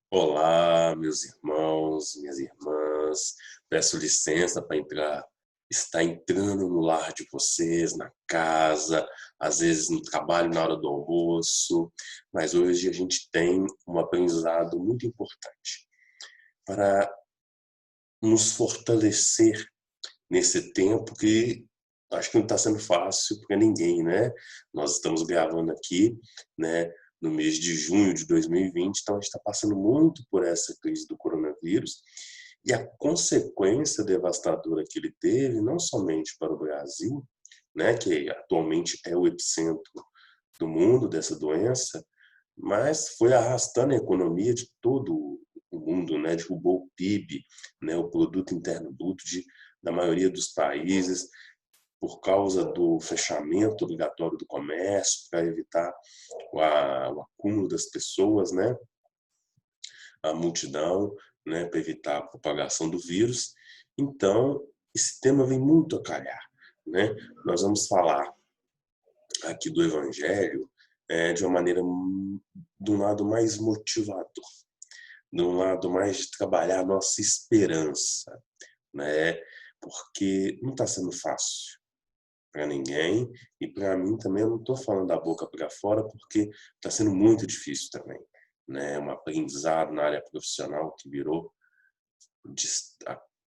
Olá, meus irmãos, minhas irmãs. Peço licença para estar entrando no lar de vocês, na casa, às vezes no trabalho na hora do almoço, mas hoje a gente tem um aprendizado muito importante para nos fortalecer nesse tempo que acho que não está sendo fácil para ninguém, né? Nós estamos gravando aqui, né, no mês de junho de 2020, então a gente está passando muito por essa crise do coronavírus e a consequência devastadora que ele teve, não somente para o Brasil, né, que atualmente é o epicentro do mundo dessa doença, mas foi arrastando a economia de todo o mundo, né? Derrubou o PIB, né? O produto interno bruto da maioria dos países, por causa do fechamento obrigatório do comércio, para evitar o acúmulo das pessoas, né? A multidão, né? Para evitar a propagação do vírus. Então, esse tema vem muito a calhar, né? Nós vamos falar aqui do Evangelho de uma maneira, de um lado mais motivador, de um lado mais de trabalhar a nossa esperança, né? Porque não está sendo fácil para ninguém e para mim também. Eu não estou falando da boca para fora porque está sendo muito difícil também, né? Um aprendizado na área profissional que virou de,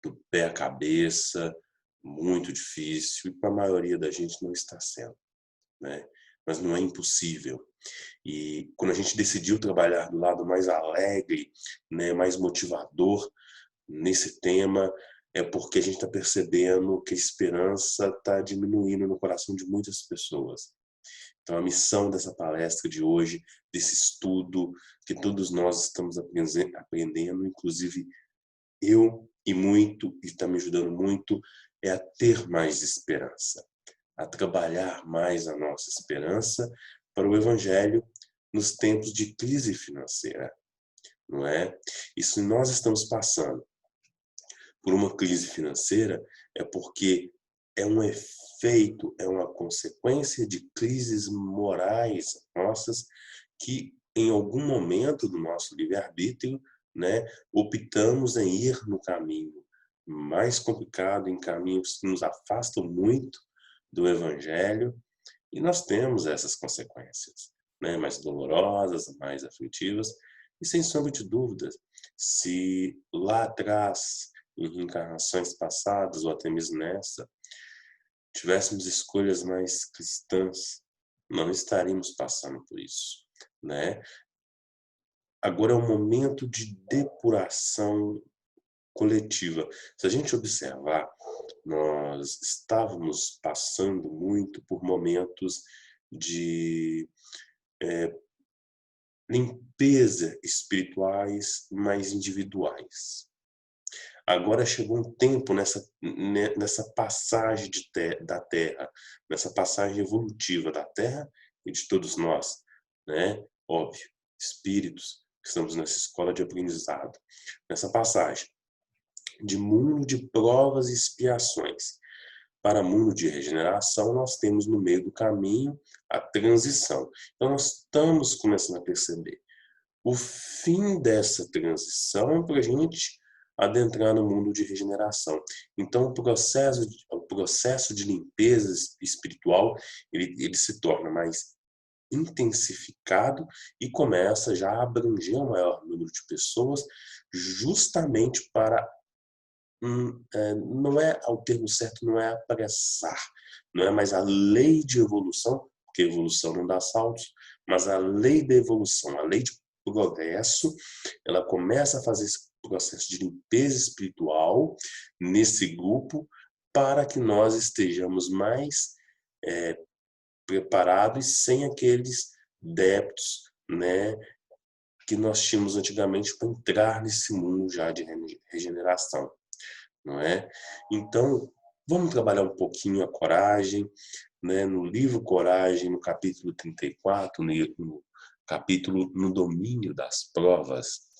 do pé à cabeça, muito difícil, e para a maioria da gente não está sendo, né? Mas não é impossível. E quando a gente decidiu trabalhar do lado mais alegre, né, mais motivador nesse tema, é porque a gente está percebendo que a esperança está diminuindo no coração de muitas pessoas. Então, a missão dessa palestra de hoje, desse estudo, que todos nós estamos aprendendo, inclusive eu, e está me ajudando muito, é a ter mais esperança, a trabalhar mais a nossa esperança para o Evangelho nos tempos de crise financeira, não é? E se nós estamos passando por uma crise financeira, é porque é um efeito, é uma consequência de crises morais nossas que, em algum momento do nosso livre-arbítrio, né, optamos em ir no caminho mais complicado, em caminhos que nos afastam muito do Evangelho, e nós temos essas consequências, né, mais dolorosas, mais aflitivas, e sem sombra de dúvidas, se lá atrás, em reencarnações passadas, ou até mesmo nessa, tivéssemos escolhas mais cristãs, não estaríamos passando por isso, né? Agora é um momento de depuração coletiva. Se a gente observar, nós estávamos passando muito por momentos de limpeza espirituais mais individuais. Agora chegou um tempo nessa passagem da Terra, nessa passagem evolutiva da Terra e de todos nós, né? Óbvio, espíritos que estamos nessa escola de aprendizado, nessa passagem de mundo de provas e expiações para mundo de regeneração, nós temos no meio do caminho a transição. Então nós estamos começando a perceber o fim dessa transição para a gente adentrar no mundo de regeneração. Então, o processo de limpeza espiritual, ele se torna mais intensificado e começa já a abranger um maior número de pessoas, justamente para, não é, o termo certo não é apressar, não é mais a lei de evolução, porque evolução não dá saltos, mas a lei da evolução, a lei de progresso, ela começa a fazer esse processo de limpeza espiritual nesse grupo para que nós estejamos mais preparados e sem aqueles débitos, né, que nós tínhamos antigamente para entrar nesse mundo já de regeneração, não é? Então, vamos trabalhar um pouquinho a coragem, né, no livro Coragem, no capítulo 34, no capítulo No Domínio das Provas.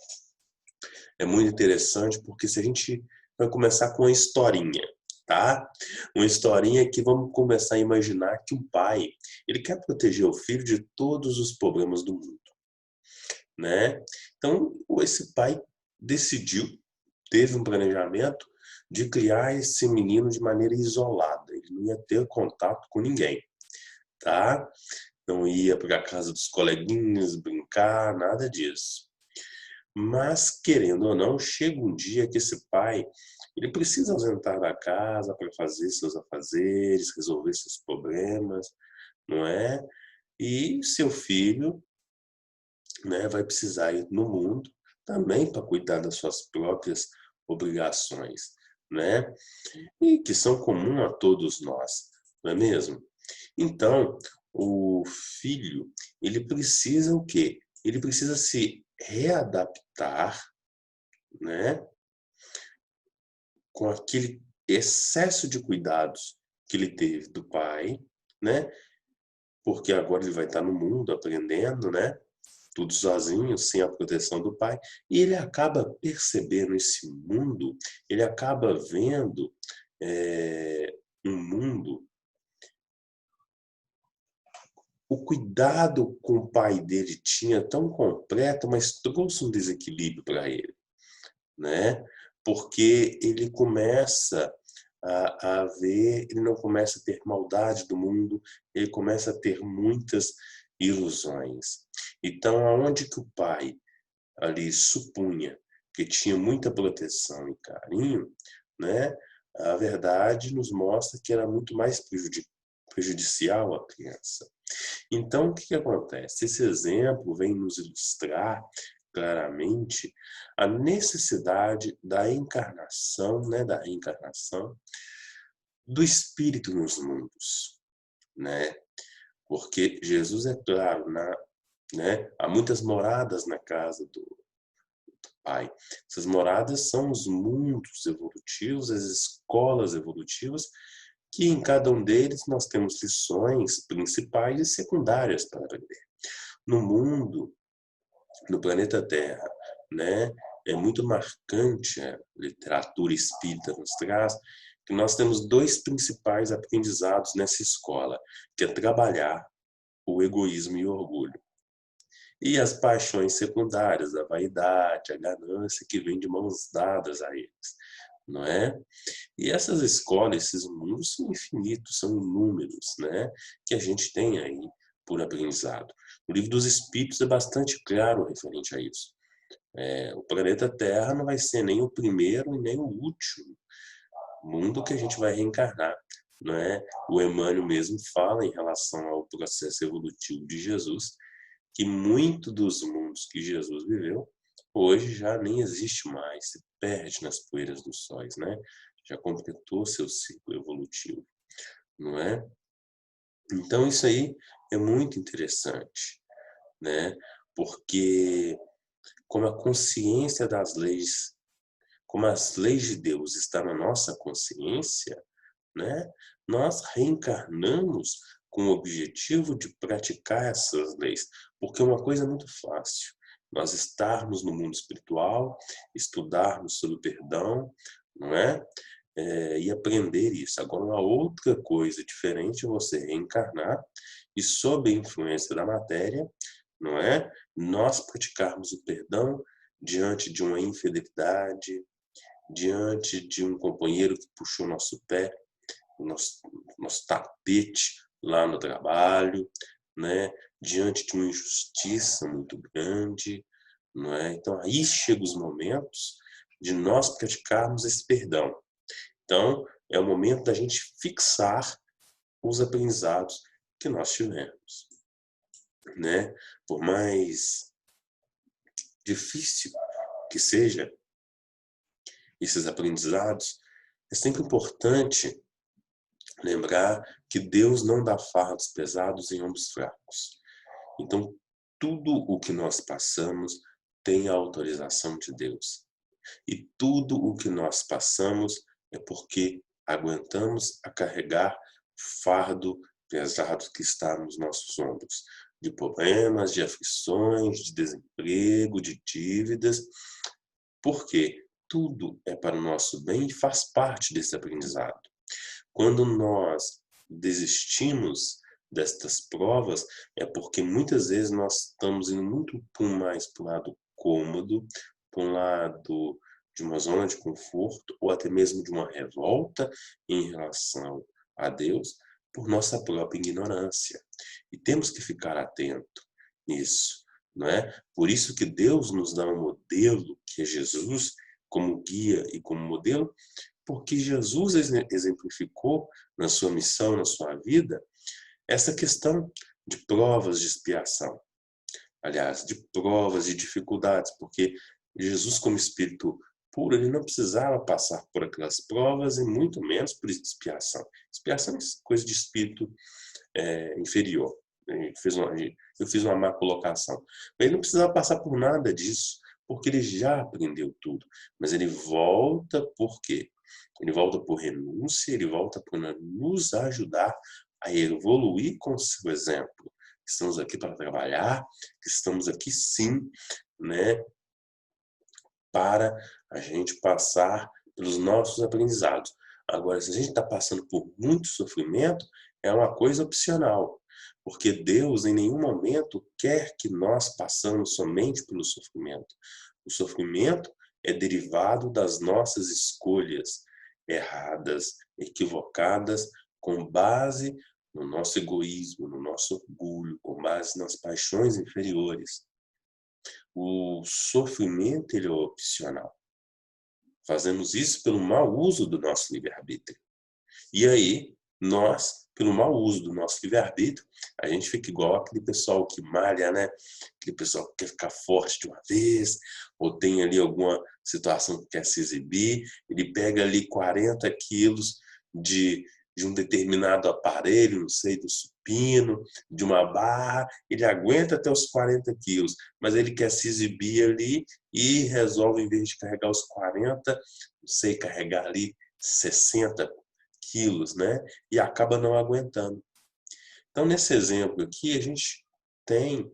É muito interessante porque se a gente vai começar com uma historinha, tá? Uma historinha que vamos começar a imaginar que um pai, ele quer proteger o filho de todos os problemas do mundo, né? Então, esse pai decidiu, teve um planejamento de criar esse menino de maneira isolada. Ele não ia ter contato com ninguém, tá? Não ia para a casa dos coleguinhas brincar, nada disso. Mas, querendo ou não, chega um dia que esse pai, ele precisa ausentar da casa para fazer seus afazeres, resolver seus problemas, não é? E seu filho, né, vai precisar ir no mundo também para cuidar das suas próprias obrigações, né? E que são comuns a todos nós, não é mesmo? Então, o filho, ele precisa o quê? Ele precisa se readaptar, né, com aquele excesso de cuidados que ele teve do pai, né? Porque agora ele vai estar no mundo aprendendo, né? Tudo sozinho, sem a proteção do pai, e ele acaba percebendo esse mundo, ele acaba vendo um mundo, o cuidado com o pai dele tinha tão completo, mas trouxe um desequilíbrio para ele, né? Porque ele começa a ver, ele não começa a ter maldade do mundo, ele começa a ter muitas ilusões. Então, aonde que o pai ali supunha que tinha muita proteção e carinho, né? A verdade nos mostra que era muito mais prejudicial à criança. Então, o que que acontece? Esse exemplo vem nos ilustrar claramente a necessidade da encarnação, né, da reencarnação do espírito nos mundos, né? Porque Jesus é claro, né, há muitas moradas na casa do Pai. Essas moradas são os mundos evolutivos, as escolas evolutivas, que em cada um deles nós temos lições principais e secundárias para aprender. No mundo, no planeta Terra, né, é muito marcante, a literatura espírita nos traz, que nós temos dois principais aprendizados nessa escola, que é trabalhar o egoísmo e o orgulho. E as paixões secundárias, a vaidade, a ganância, que vem de mãos dadas a eles, não é? E essas escolas, esses mundos são infinitos, são inúmeros, né? Que a gente tem aí por aprendizado. O Livro dos Espíritos é bastante claro referente a isso. O planeta Terra não vai ser nem o primeiro e nem o último mundo que a gente vai reencarnar, não é? O Emmanuel mesmo fala em relação ao processo evolutivo de Jesus, que muito dos mundos que Jesus viveu, hoje já nem existe mais, se perde nas poeiras dos sóis, né? Já completou seu ciclo evolutivo, não é? Então isso aí é muito interessante, né? Porque como a consciência das leis, como as leis de Deus estão na nossa consciência, né? Nós reencarnamos com o objetivo de praticar essas leis, porque é uma coisa muito fácil. Nós estarmos no mundo espiritual, estudarmos sobre o perdão, não é? E aprender isso. Agora, uma outra coisa diferente é você reencarnar e, sob a influência da matéria, não é? Nós praticarmos o perdão diante de uma infidelidade, diante de um companheiro que puxou nosso pé, nosso tapete lá no trabalho, né? Diante de uma injustiça muito grande, não é? Então aí chegam os momentos de nós praticarmos esse perdão. Então é o momento da gente fixar os aprendizados que nós tivemos, né? Por mais difícil que seja esses aprendizados, é sempre importante lembrar que Deus não dá fardos pesados em ombros fracos. Então, tudo o que nós passamos tem a autorização de Deus. E tudo o que nós passamos é porque aguentamos a carregar fardo pesado que está nos nossos ombros. De problemas, de aflições, de desemprego, de dívidas. Porque tudo é para o nosso bem e faz parte desse aprendizado. Quando nós desistimos destas provas, é porque muitas vezes nós estamos indo muito mais para o lado cômodo, para um lado de uma zona de conforto, ou até mesmo de uma revolta em relação a Deus, por nossa própria ignorância. E temos que ficar atento nisso, não é? Por isso que Deus nos dá um modelo, que é Jesus, como guia e como modelo, porque Jesus exemplificou na sua missão, na sua vida, essa questão de provas de expiação. Aliás, de provas e dificuldades, porque Jesus, como Espírito puro, ele não precisava passar por aquelas provas e muito menos por expiação. Expiação é coisa de espírito inferior. Eu fiz uma má colocação. Mas ele não precisava passar por nada disso, porque ele já aprendeu tudo. Mas ele volta por quê? Ele volta por renúncia, ele volta por nos ajudar a evoluir com o seu exemplo. Estamos aqui para trabalhar, estamos aqui sim, né, para a gente passar pelos nossos aprendizados. Agora, se a gente está passando por muito sofrimento, é uma coisa opcional, porque Deus em nenhum momento quer que nós passamos somente pelo sofrimento. O sofrimento é derivado das nossas escolhas erradas, equivocadas, com base no nosso egoísmo, no nosso orgulho, com base nas paixões inferiores. O sofrimento ele é opcional. Fazemos isso pelo mau uso do nosso livre-arbítrio. E aí, nós, pelo mau uso do nosso livre-arbítrio, a gente fica igual aquele pessoal que malha, né? Aquele pessoal que quer ficar forte de uma vez, ou tem ali alguma situação que quer se exibir, ele pega ali 40 quilos de um determinado aparelho, não sei, do supino, de uma barra, ele aguenta até os 40 quilos, mas ele quer se exibir ali e resolve, em vez de carregar os 40, não sei, carregar ali 60 quilos, né? E acaba não aguentando. Então, nesse exemplo aqui, a gente tem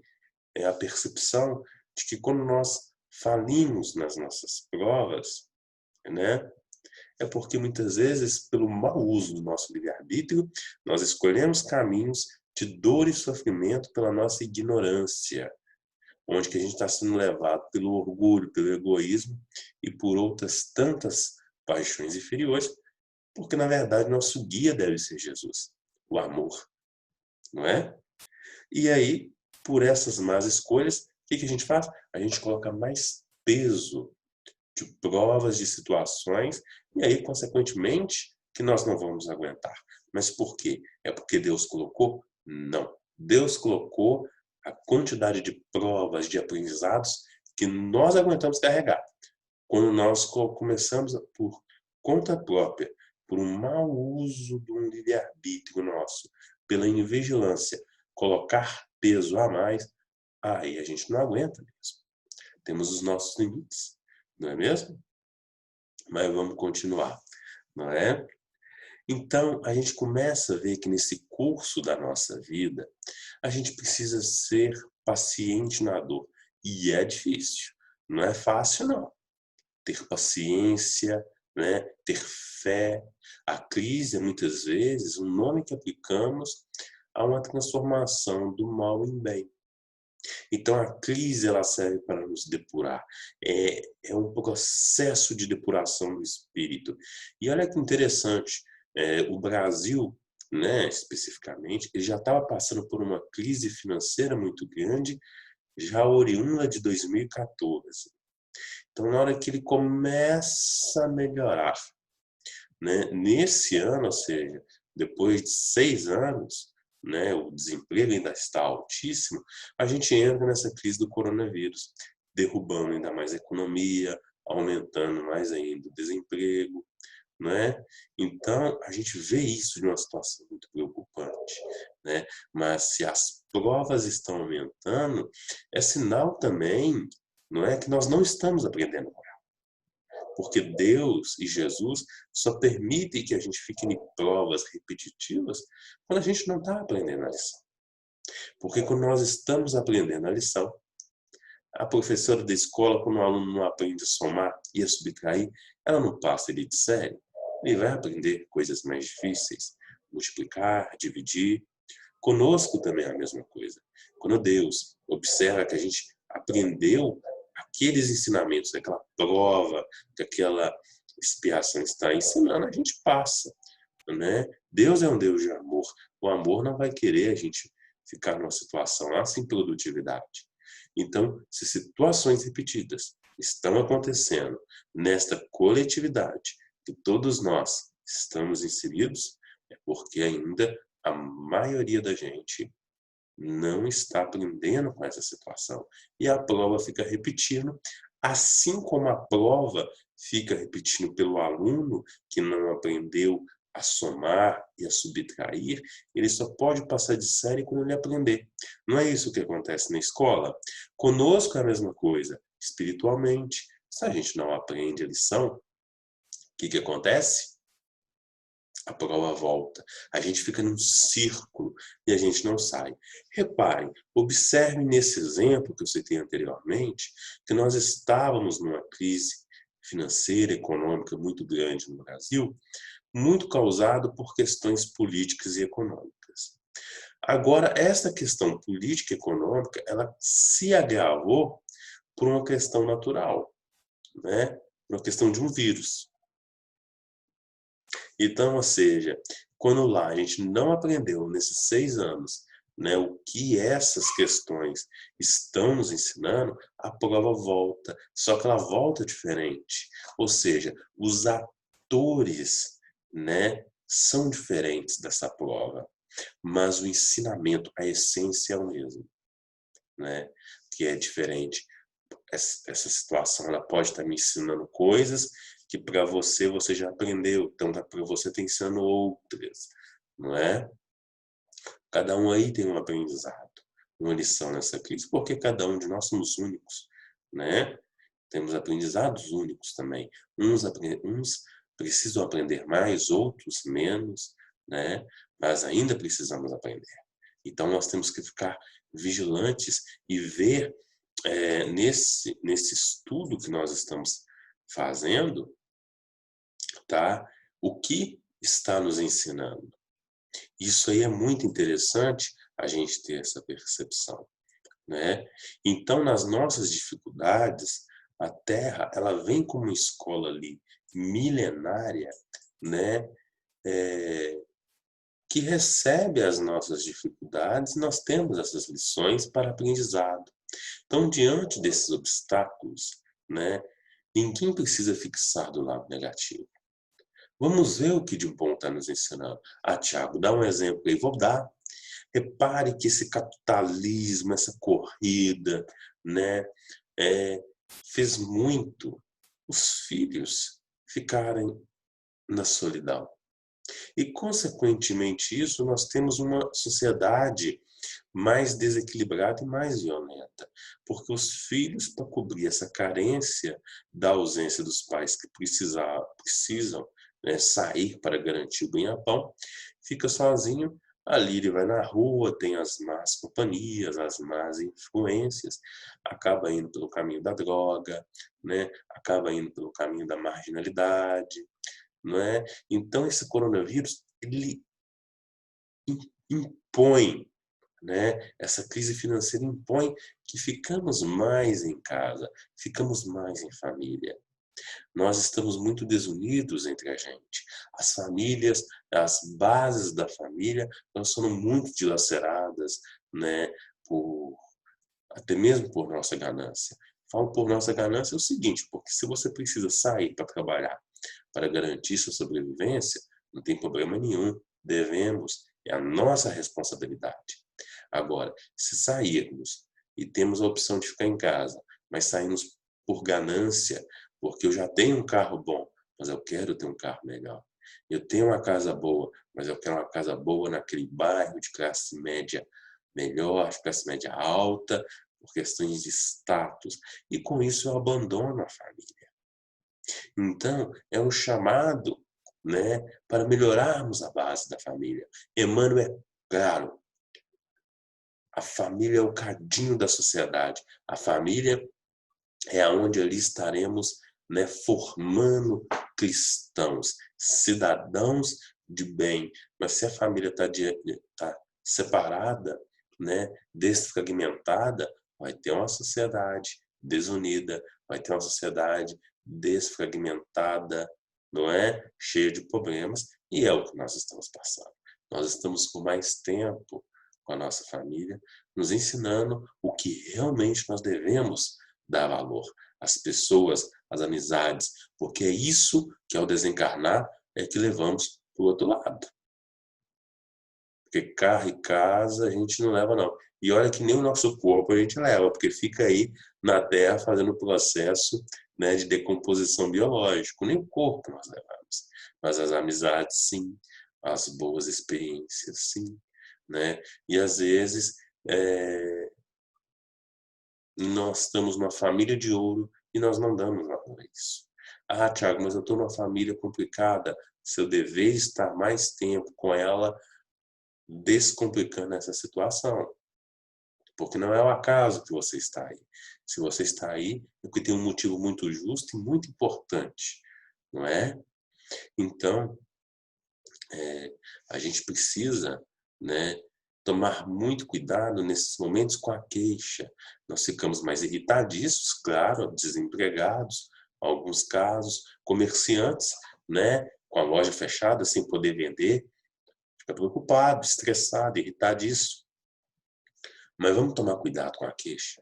a percepção de que quando nós falimos nas nossas provas, né? É porque muitas vezes, pelo mau uso do nosso livre-arbítrio, nós escolhemos caminhos de dor e sofrimento pela nossa ignorância, onde que a gente está sendo levado pelo orgulho, pelo egoísmo e por outras tantas paixões inferiores, porque na verdade nosso guia deve ser Jesus, o amor, não é? E aí, por essas más escolhas, o que a gente faz? A gente coloca mais peso de provas, de situações, e aí, consequentemente, que nós não vamos aguentar. Mas por quê? É porque Deus colocou? Não. Deus colocou a quantidade de provas, de aprendizados que nós aguentamos carregar. Quando nós começamos por conta própria, por um mau uso do livre-arbítrio nosso, pela invigilância, colocar peso a mais, aí a gente não aguenta mesmo. Temos os nossos limites, não é mesmo? Mas vamos continuar, não é? Então, a gente começa a ver que nesse curso da nossa vida, a gente precisa ser paciente na dor. E é difícil, não é fácil não. Ter paciência, né? Ter fé. A crise é muitas vezes um nome que aplicamos a uma transformação do mal em bem. Então a crise ela serve para nos depurar. É um processo de depuração do espírito. E olha que interessante, o Brasil, né, especificamente, ele já estava passando por uma crise financeira muito grande, já oriunda de 2014. Então na hora que ele começa a melhorar, né, nesse ano, ou seja, depois de 6 anos, né, o desemprego ainda está altíssimo, a gente entra nessa crise do coronavírus, derrubando ainda mais a economia, aumentando mais ainda o desemprego, né? Então, a gente vê isso de uma situação muito preocupante, né? Mas se as provas estão aumentando, é sinal também, não é, que nós não estamos aprendendo. Porque Deus e Jesus só permitem que a gente fique em provas repetitivas quando a gente não está aprendendo a lição. Porque quando nós estamos aprendendo a lição, a professora da escola, quando o aluno não aprende a somar e a subtrair, ela não passa ele de série. Ele vai aprender coisas mais difíceis, multiplicar, dividir. Conosco também é a mesma coisa. Quando Deus observa que a gente aprendeu aqueles ensinamentos, aquela prova, que aquela expiação está ensinando, a gente passa, né? Deus é um Deus de amor. O amor não vai querer a gente ficar numa situação lá sem produtividade. Então, se situações repetidas estão acontecendo nesta coletividade que todos nós estamos inseridos, é porque ainda a maioria da gente não está aprendendo com essa situação. E a prova fica repetindo, assim como a prova fica repetindo pelo aluno que não aprendeu a somar e a subtrair, ele só pode passar de série quando ele aprender. Não é isso que acontece na escola? Conosco é a mesma coisa, espiritualmente. Se a gente não aprende a lição, o que acontece? A prova volta. A gente fica num círculo e a gente não sai. Repare, observe nesse exemplo que eu citei anteriormente, que nós estávamos numa crise financeira, econômica muito grande no Brasil, muito causado por questões políticas e econômicas. Agora, essa questão política e econômica, ela se agravou por uma questão natural, né? Uma questão de um vírus. Então, ou seja, quando lá a gente não aprendeu nesses 6 anos, né, o que essas questões estão nos ensinando, a prova volta, só que ela volta diferente. Ou seja, os atores, né, são diferentes dessa prova, mas o ensinamento, a essência é o mesmo, né, que é diferente. Essa situação ela pode estar me ensinando coisas que para você já aprendeu, então para você está ensinando outras, não é? Cada um aí tem um aprendizado, uma lição nessa crise, porque cada um de nós somos únicos, né? Temos aprendizados únicos também. Uns precisam aprender mais, outros menos, né? Mas ainda precisamos aprender. Então nós temos que ficar vigilantes e ver nesse estudo que nós estamos fazendo, tá? O que está nos ensinando. Isso aí é muito interessante a gente ter essa percepção, né? Então, nas nossas dificuldades, a Terra, ela vem como uma escola ali milenária, né? Que recebe as nossas dificuldades, nós temos essas lições para aprendizado. Então, diante desses obstáculos, né, ninguém precisa fixar do lado negativo. Vamos ver o que de bom está nos ensinando. Ah, Tiago, dá um exemplo aí. Vou dar. Repare que esse capitalismo, essa corrida, né, fez muito os filhos ficarem na solidão. E, consequentemente, isso nós temos uma sociedade mais desequilibrada e mais violenta, porque os filhos, para cobrir essa carência da ausência dos pais que precisam, né, sair para garantir o ganha-pão, fica sozinho, ali ele vai na rua, tem as más companhias, as más influências, acaba indo pelo caminho da droga, né, acaba indo pelo caminho da marginalidade, não é? Então esse coronavírus, ele impõe, né? Essa crise financeira impõe que ficamos mais em casa, ficamos mais em família. Nós estamos muito desunidos entre a gente. As famílias, as bases da família, elas foram muito dilaceradas, né? Até mesmo por nossa ganância. Falo por nossa ganância é o seguinte, porque se você precisa sair para trabalhar, para garantir sua sobrevivência, não tem problema nenhum. Devemos, é a nossa responsabilidade. Agora, se sairmos e temos a opção de ficar em casa, mas saímos por ganância, porque eu já tenho um carro bom, mas eu quero ter um carro legal. Eu tenho uma casa boa, mas eu quero uma casa boa naquele bairro de classe média melhor, de classe média alta, por questões de status. E com isso eu abandono a família. Então, é um chamado, né, para melhorarmos a base da família. Emmanuel é claro. A família é o cadinho da sociedade. A família é onde ali estaremos, né, formando cristãos, cidadãos de bem. Mas se a família está separada, né, desfragmentada, vai ter uma sociedade desunida, vai ter uma sociedade desfragmentada, não é? Cheia de problemas, e é o que nós estamos passando. Nós estamos com mais tempo com a nossa família, nos ensinando o que realmente nós devemos dar valor às pessoas, às amizades, porque é isso que ao desencarnar é que levamos para o outro lado. Porque carro e casa a gente não leva, não. E olha que nem o nosso corpo a gente leva, porque fica aí na Terra fazendo o processo, né, de decomposição biológica. Nem o corpo nós levamos. Mas as amizades, sim. As boas experiências, sim. Né? E às vezes nós estamos numa família de ouro e nós não damos valor a isso. Ah, Tiago, mas eu estou numa família complicada. Seu dever estar mais tempo com ela, descomplicando essa situação. Porque não é o acaso que você está aí. Se você está aí, é porque tem um motivo muito justo e muito importante, não é? Então, a gente precisa, né, tomar muito cuidado nesses momentos com a queixa. Nós ficamos mais irritadiços, claro, desempregados, alguns casos, comerciantes, né, com a loja fechada, sem poder vender, fica preocupado, estressado, irritadíssimo. Mas vamos tomar cuidado com a queixa,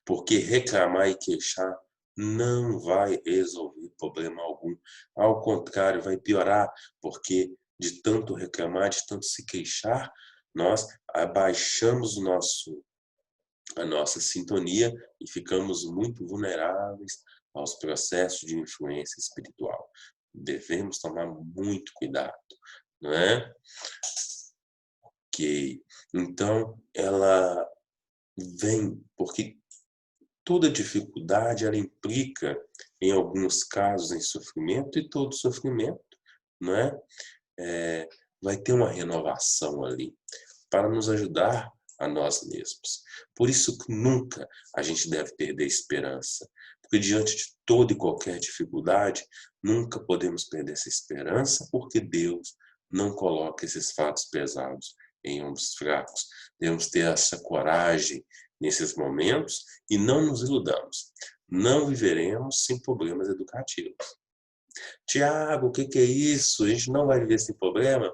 porque reclamar e queixar não vai resolver problema algum. Ao contrário, vai piorar, porque de tanto reclamar, de tanto se queixar, nós abaixamos a nossa sintonia e ficamos muito vulneráveis aos processos de influência espiritual. Devemos tomar muito cuidado, não é? Ok. Então, ela vem porque toda dificuldade ela implica, em alguns casos, em sofrimento, e todo sofrimento, não é? Vai ter uma renovação ali para nos ajudar a nós mesmos. Por isso que nunca a gente deve perder a esperança, porque diante de toda e qualquer dificuldade, nunca podemos perder essa esperança, porque Deus não coloca esses fatos pesados em ombros fracos. Devemos ter essa coragem nesses momentos e não nos iludamos. Não viveremos sem problemas educativos. Tiago, o que é isso? A gente não vai viver sem problema?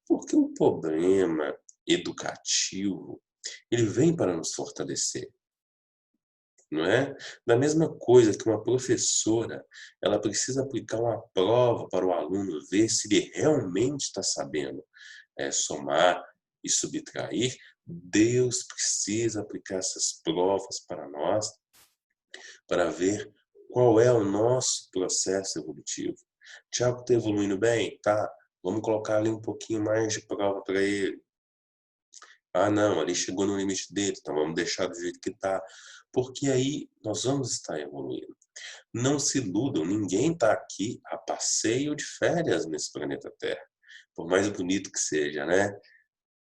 Porque o problema educativo, ele vem para nos fortalecer, não é? Da mesma coisa que uma professora, ela precisa aplicar uma prova para o aluno ver se ele realmente está sabendo somar e subtrair. Deus precisa aplicar essas provas para nós, para ver qual é o nosso processo evolutivo. Tiago está evoluindo bem? Tá. Vamos colocar ali um pouquinho mais de prova para ele. Ah, não, ali chegou no limite dele, então vamos deixar do jeito que está. Porque aí nós vamos estar evoluindo. Não se iludam, ninguém está aqui a passeio de férias nesse planeta Terra. Por mais bonito que seja, né?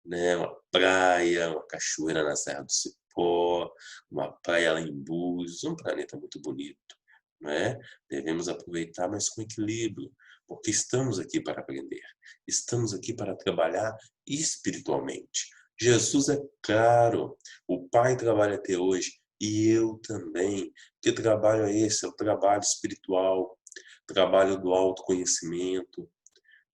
Uma praia, uma cachoeira na Serra do Cipó, uma praia lá em Búzios, um planeta muito bonito, né? Devemos aproveitar, mas com equilíbrio, porque estamos aqui para aprender, estamos aqui para trabalhar espiritualmente. Jesus é claro, o Pai trabalha até hoje e eu também. Que trabalho é esse? É o trabalho espiritual, trabalho do autoconhecimento,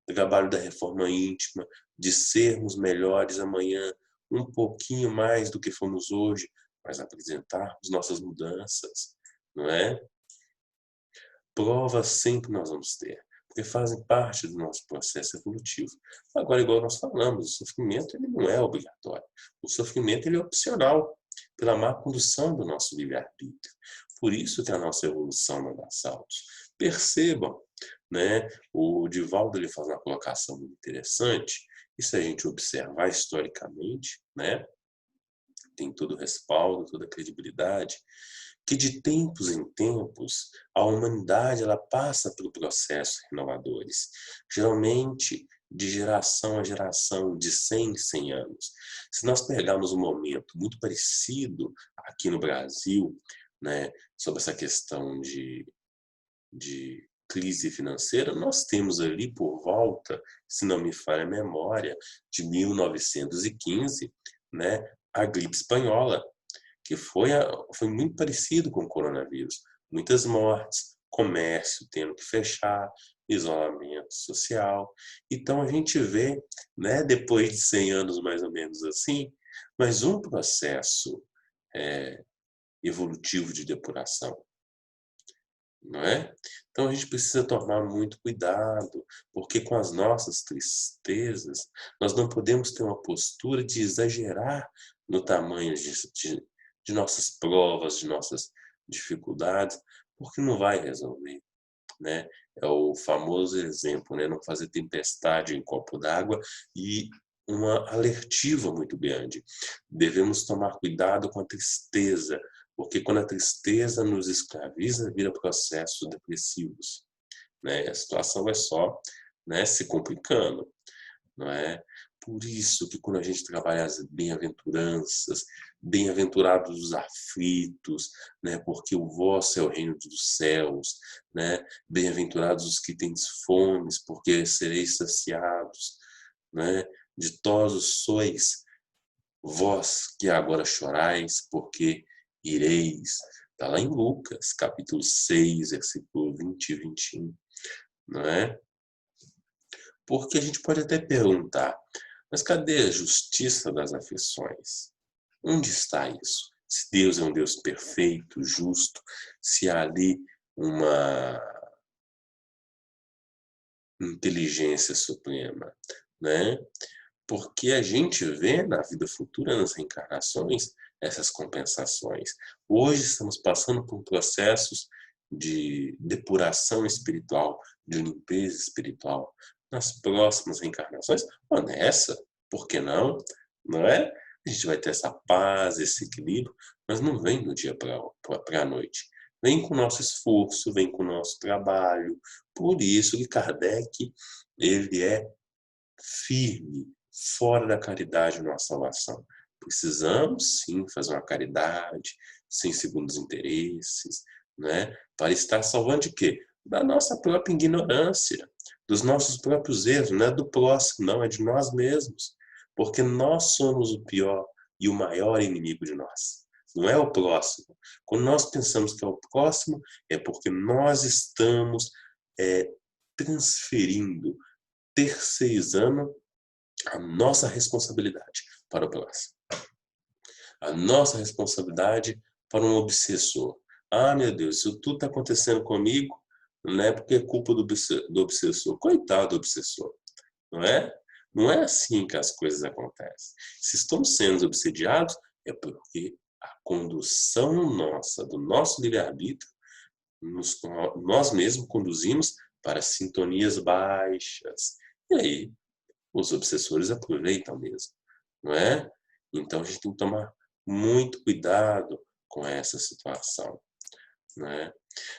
trabalho da reforma íntima, de sermos melhores amanhã, um pouquinho mais do que fomos hoje, mas apresentarmos nossas mudanças, não é? Provas sempre nós vamos ter, porque fazem parte do nosso processo evolutivo. Agora, igual nós falamos, o sofrimento ele não é obrigatório. O sofrimento ele é opcional, pela má condução do nosso livre-arbítrio. Por isso que a nossa evolução não dá saltos. Percebam, né? O Divaldo ele faz uma colocação muito interessante, e se a gente observar historicamente, né? Tem todo o respaldo, toda a credibilidade, que de tempos em tempos a humanidade ela passa por processos renovadores, geralmente de geração a geração, de 100 em 100 anos. Se nós pegarmos um momento muito parecido aqui no Brasil, né, sobre essa questão de crise financeira, nós temos ali por volta, se não me falha a memória, de 1915, né, a gripe espanhola, que foi muito parecido com o coronavírus. Muitas mortes, comércio tendo que fechar, isolamento social. Então a gente vê, né, depois de 100 anos mais ou menos assim, mais um processo evolutivo de depuração, não é? Então a gente precisa tomar muito cuidado, porque com as nossas tristezas, nós não podemos ter uma postura de exagerar no tamanho de nossas provas, de nossas dificuldades, porque não vai resolver, né? É o famoso exemplo, né? Não fazer tempestade em copo d'água e uma alertiva muito grande. Devemos tomar cuidado com a tristeza, porque quando a tristeza nos escraviza, vira processos depressivos, né? A situação é só, né, se complicando, não é? Por isso que quando a gente trabalha as bem-aventuranças, bem-aventurados os aflitos, né? Porque o vosso é o reino dos céus, né? Bem-aventurados os que têm fome, porque sereis saciados, né? Ditosos sois vós que agora chorais, porque ireis. Está lá em Lucas, capítulo 6, versículo 20 e 21, não é? Porque a gente pode até perguntar, mas cadê a justiça das aflições? Onde está isso? Se Deus é um Deus perfeito, justo, se há ali uma inteligência suprema, né? Porque a gente vê na vida futura, nas reencarnações, essas compensações. Hoje estamos passando por processos de depuração espiritual, de limpeza espiritual. Nas próximas reencarnações, ou nessa, por que não? Não é? A gente vai ter essa paz, esse equilíbrio, mas não vem do dia para a noite. Vem com o nosso esforço, vem com o nosso trabalho. Por isso que Kardec, ele é firme, fora da caridade nossa salvação. Precisamos sim fazer uma caridade, sem segundos interesses, né? Para estar salvando de quê? Da nossa própria ignorância, dos nossos próprios erros, não é do próximo, não, é de nós mesmos. Porque nós somos o pior e o maior inimigo de nós. Não é o próximo. Quando nós pensamos que é o próximo, é porque nós estamos transferindo, terceirizando a nossa responsabilidade para o próximo. A nossa responsabilidade para um obsessor. Ah, meu Deus, isso tudo está acontecendo comigo, não é porque é culpa do obsessor. Coitado do obsessor, não é? Não é assim que as coisas acontecem. Se estamos sendo obsediados, é porque a condução nossa, do nosso livre-arbítrio, nós mesmos conduzimos para sintonias baixas. E aí, os obsessores aproveitam mesmo, não é? Então a gente tem que tomar muito cuidado com essa situação, não é?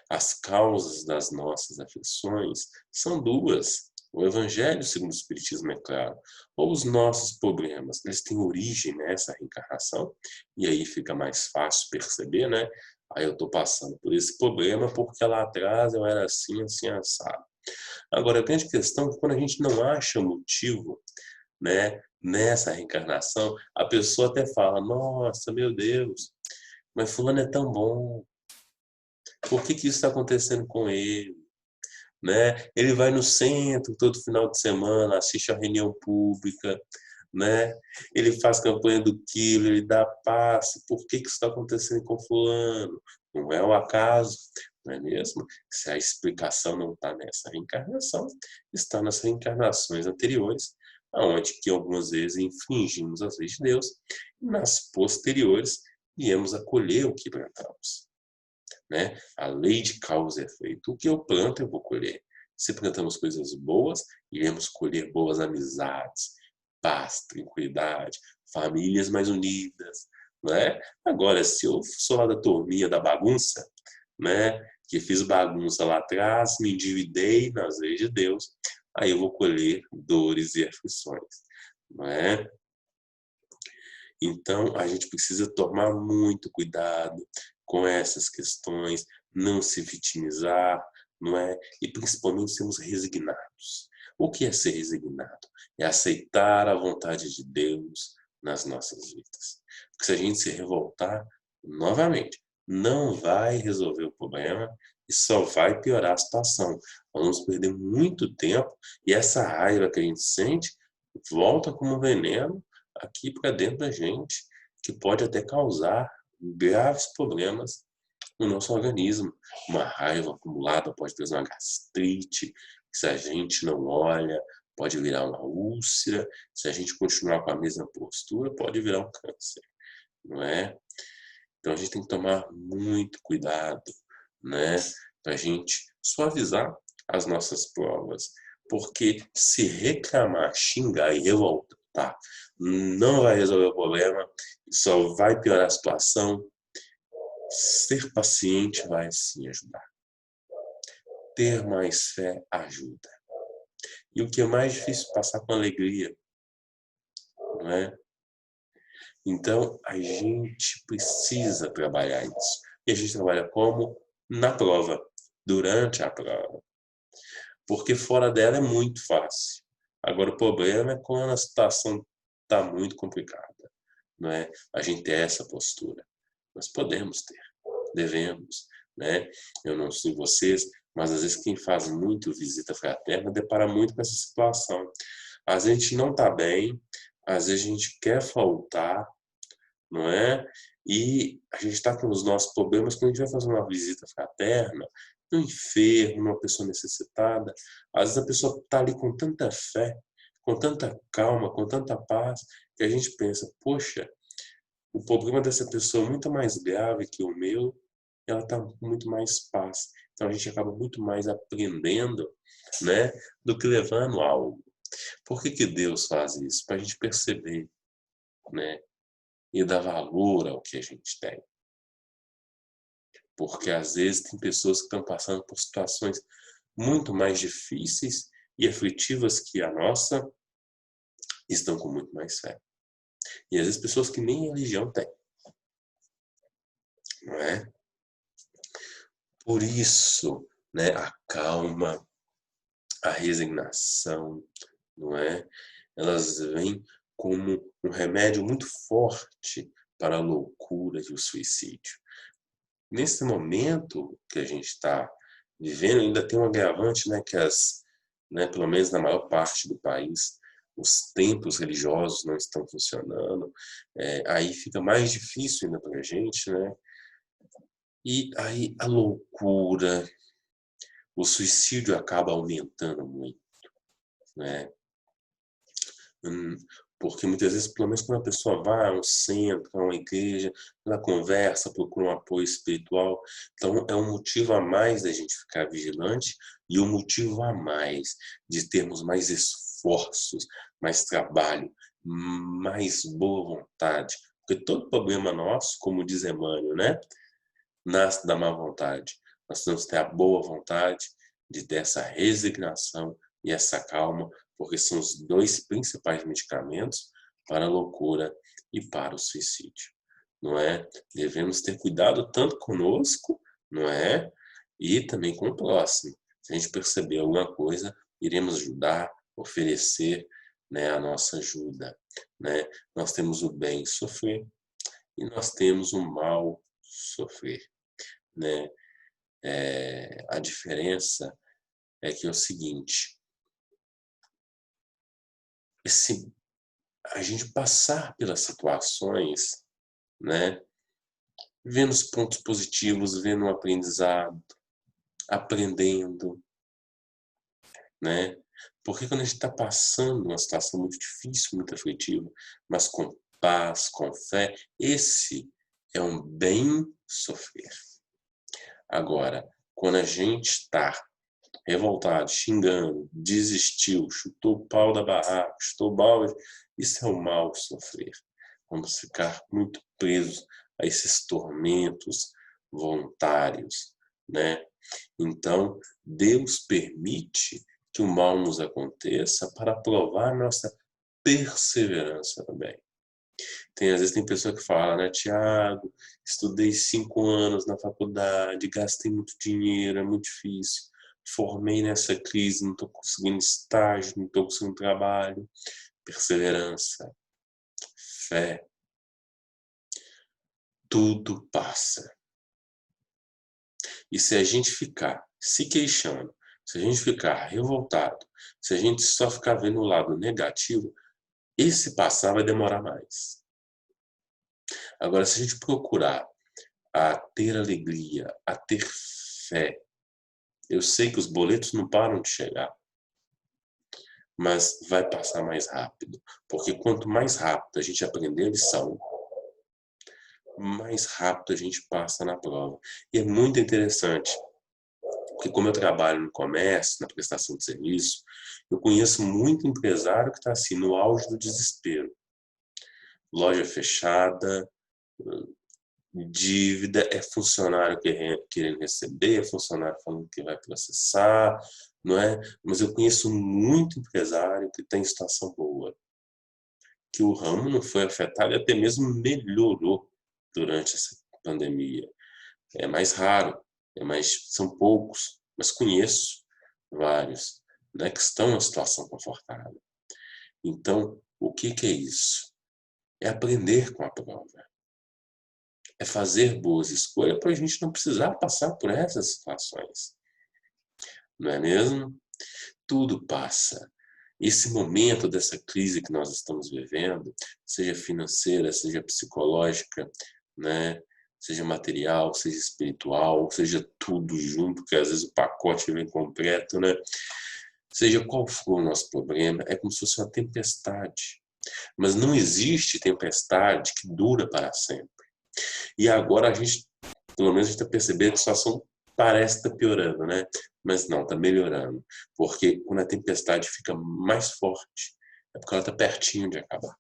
As causas das nossas aflições são duas. O Evangelho, segundo o Espiritismo, é claro. Ou os nossos problemas, eles têm origem nessa reencarnação, e aí fica mais fácil perceber, né? Aí eu estou passando por esse problema porque lá atrás eu era assim, assim, assado. Agora, a grande questão é que quando a gente não acha motivo, né, nessa reencarnação, a pessoa até fala, nossa, meu Deus, mas fulano é tão bom, por que isso está acontecendo com ele? Né? Ele vai no centro todo final de semana, assiste a reunião pública, né? Ele faz campanha do quilo, ele dá passe, por que isso está acontecendo com fulano? Não é o acaso, não é mesmo? Se a explicação não está nessa reencarnação, está nas reencarnações anteriores, aonde que algumas vezes infringimos as leis de Deus, e nas posteriores viemos acolher o que plantamos, né? A lei de causa e efeito. O que eu planto, eu vou colher. Se plantamos coisas boas, iremos colher boas amizades, paz, tranquilidade, famílias mais unidas, né? Agora, se eu sou lá da turminha da bagunça, né? Que fiz bagunça lá atrás, me endividei nas leis de Deus, aí eu vou colher dores e aflições, não é? Então, a gente precisa tomar muito cuidado com essas questões, não se vitimizar, não é? E principalmente sermos resignados. O que é ser resignado? É aceitar a vontade de Deus nas nossas vidas. Porque se a gente se revoltar, Novamente, não vai resolver o problema e só vai piorar a situação. Nós vamos perder muito tempo e essa raiva que a gente sente volta como um veneno aqui para dentro da gente, que pode até causar graves problemas no nosso organismo. Uma raiva acumulada pode trazer uma gastrite, que se a gente não olha, pode virar uma úlcera. Se a gente continuar com a mesma postura, pode virar um câncer, não é? Então a gente tem que tomar muito cuidado, né? Para a gente suavizar as nossas provas. Porque se reclamar, xingar e revoltar não vai resolver o problema, só vai piorar a situação. Ser paciente vai sim ajudar. Ter mais fé ajuda. E o que é mais difícil, passar com alegria, não é? Então, a gente precisa trabalhar isso. E a gente trabalha como? Na prova, durante a prova. Porque fora dela é muito fácil. Agora, o problema é quando a situação está muito complicada, não é? A gente tem essa postura. Nós podemos ter, devemos, né? Eu não sei vocês, mas às vezes quem faz muito visita fraterna depara muito com essa situação. Às vezes a gente não está bem, às vezes a gente quer faltar, não é? E a gente está com os nossos problemas. Quando a gente vai fazer uma visita fraterna, um enfermo, uma pessoa necessitada, às vezes a pessoa está ali com tanta fé, com tanta calma, com tanta paz, que a gente pensa, poxa, o problema dessa pessoa é muito mais grave que o meu, ela está com muito mais paz. Então a gente acaba muito mais aprendendo, né, do que levando algo. Por que Deus faz isso? Para a gente perceber, né, e dar valor ao que a gente tem. Porque às vezes tem pessoas que estão passando por situações muito mais difíceis e aflitivas que a nossa, estão com muito mais fé. E às vezes pessoas que nem religião têm, não é? Por isso, né, a calma, a resignação, não é? Elas vêm como um remédio muito forte para a loucura e o suicídio. Nesse momento que a gente está vivendo, ainda tem um agravante, né, que né, pelo menos na maior parte do país, os templos religiosos não estão funcionando, aí fica mais difícil ainda para a gente, né? E aí a loucura, o suicídio acaba aumentando muito, né? Hum, Porque muitas vezes, pelo menos quando a pessoa vai a um centro, a uma igreja, ela conversa, procura um apoio espiritual. Então, é um motivo a mais da gente ficar vigilante e um motivo a mais de termos mais esforços, mais trabalho, mais boa vontade. Porque todo problema nosso, como diz Emmanuel, né, nasce da má vontade. Nós temos que ter a boa vontade de ter essa resignação e essa calma, porque são os dois principais medicamentos para a loucura e para o suicídio, não é? Devemos ter cuidado tanto conosco, não é? E também com o próximo. Se a gente perceber alguma coisa, iremos ajudar, oferecer, né, a nossa ajuda, né? Nós temos o bem sofrer e nós temos o mal sofrer, né? A diferença é que é o seguinte, esse, a gente passar pelas situações, né, vendo os pontos positivos, vendo o aprendizado, aprendendo, né? Porque quando a gente está passando uma situação muito difícil, muito aflitiva, mas com paz, com fé, esse é um bem sofrer. Agora, quando a gente está revoltado, xingando, desistiu, chutou o pau da barraca, chutou o balde, isso é o mal sofrer. Vamos ficar muito presos a esses tormentos voluntários, né? Então, Deus permite que o mal nos aconteça para provar nossa perseverança também. Às vezes tem pessoa que fala, né, Tiago, estudei 5 anos na faculdade, gastei muito dinheiro, é muito difícil. Formei nessa crise, não estou conseguindo estágio, não estou conseguindo trabalho. Perseverança, fé. tudo passa. E se a gente ficar se queixando, se a gente ficar revoltado, se a gente só ficar vendo o lado negativo, esse passar vai demorar mais. Agora, se a gente procurar a ter alegria, a ter fé, eu sei que os boletos não param de chegar, mas vai passar mais rápido. Porque quanto mais rápido a gente aprender a lição, mais rápido a gente passa na prova. E é muito interessante, porque como eu trabalho no comércio, na prestação de serviço, eu conheço muito empresário que está assim, no auge do desespero. Loja fechada, dívida, é funcionário querendo receber, é funcionário falando que vai processar, não é? Mas eu conheço muito empresário que tem situação boa, que o ramo não foi afetado e até mesmo melhorou durante essa pandemia. É mais raro, são poucos, mas conheço vários, né, que estão em uma situação confortável. Então, o que é isso? É aprender com a prova. É fazer boas escolhas para a gente não precisar passar por essas situações. Não é mesmo? Tudo passa. Esse momento dessa crise que nós estamos vivendo, seja financeira, seja psicológica, né? Seja material, seja espiritual, seja tudo junto, que às vezes o pacote vem completo, né? Seja qual for o nosso problema, é como se fosse uma tempestade. Mas não existe tempestade que dura para sempre. E agora a gente, pelo menos a gente está percebendo que a situação parece estar piorando, né? Mas não, está melhorando. Porque quando a tempestade fica mais forte, é porque ela está pertinho de acabar.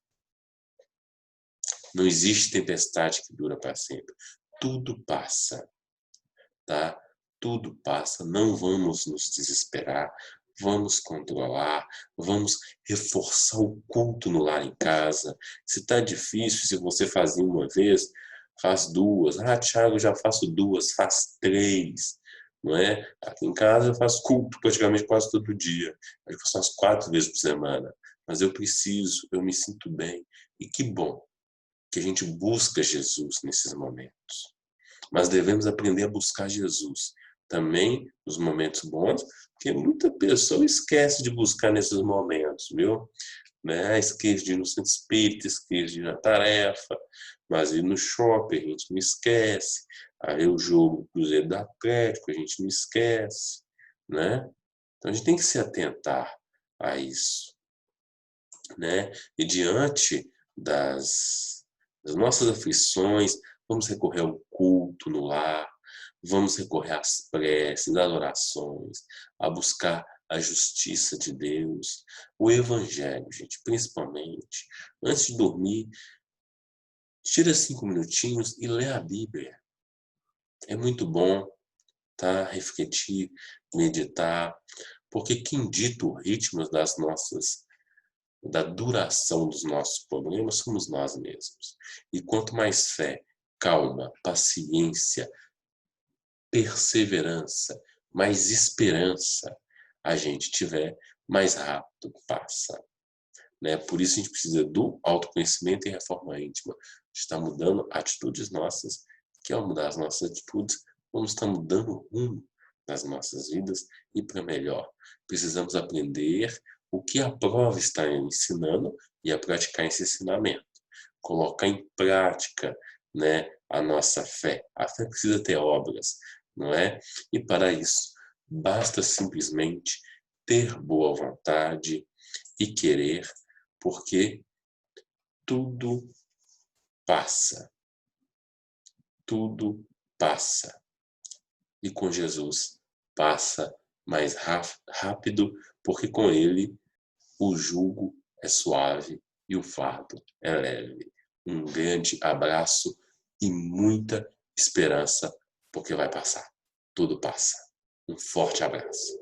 Não existe tempestade que dura para sempre. Tudo passa, tá? Tudo passa. Não vamos nos desesperar. Vamos controlar, vamos reforçar o culto no lar em casa. Se está difícil, se você fazia uma vez, faz duas. Ah, Thiago, já faço duas, faz três. Não é? Aqui em casa eu faço culto praticamente quase todo dia. Eu faço umas 4 vezes por semana. Mas eu preciso, eu me sinto bem. E que bom que a gente busca Jesus nesses momentos. Mas devemos aprender a buscar Jesus também nos momentos bons, porque muita pessoa esquece de buscar nesses momentos, viu? Né? Esquece de ir no centro espírita, esquece de ir na tarefa, mas ir no shopping a gente não esquece. Aí o jogo Cruzeiro do Atlético a gente não esquece, né? Então a gente tem que se atentar a isso, né? E diante das nossas aflições, vamos recorrer ao culto no lar, vamos recorrer às preces, às orações, a buscar a justiça de Deus, o Evangelho, gente, principalmente. Antes de dormir, tira 5 minutinhos e lê a Bíblia. É muito bom, tá? Refletir, meditar, porque quem dita o ritmo da duração dos nossos problemas somos nós mesmos. E quanto mais fé, calma, paciência, perseverança, mais esperança a gente tiver, mais rápido passa. Né? Por isso a gente precisa do autoconhecimento e reforma íntima. A gente está mudando atitudes nossas, que ao mudar as nossas atitudes, vamos estar mudando o rumo das nossas vidas e para melhor. Precisamos aprender o que a prova está ensinando e a praticar esse ensinamento. Colocar em prática, né, a nossa fé. A fé precisa ter obras, não é? E para isso, basta simplesmente ter boa vontade e querer, porque tudo passa. Tudo passa. E com Jesus passa mais rápido, porque com ele o jugo é suave e o fardo é leve. Um grande abraço e muita esperança, porque vai passar. Tudo passa. Um forte abraço.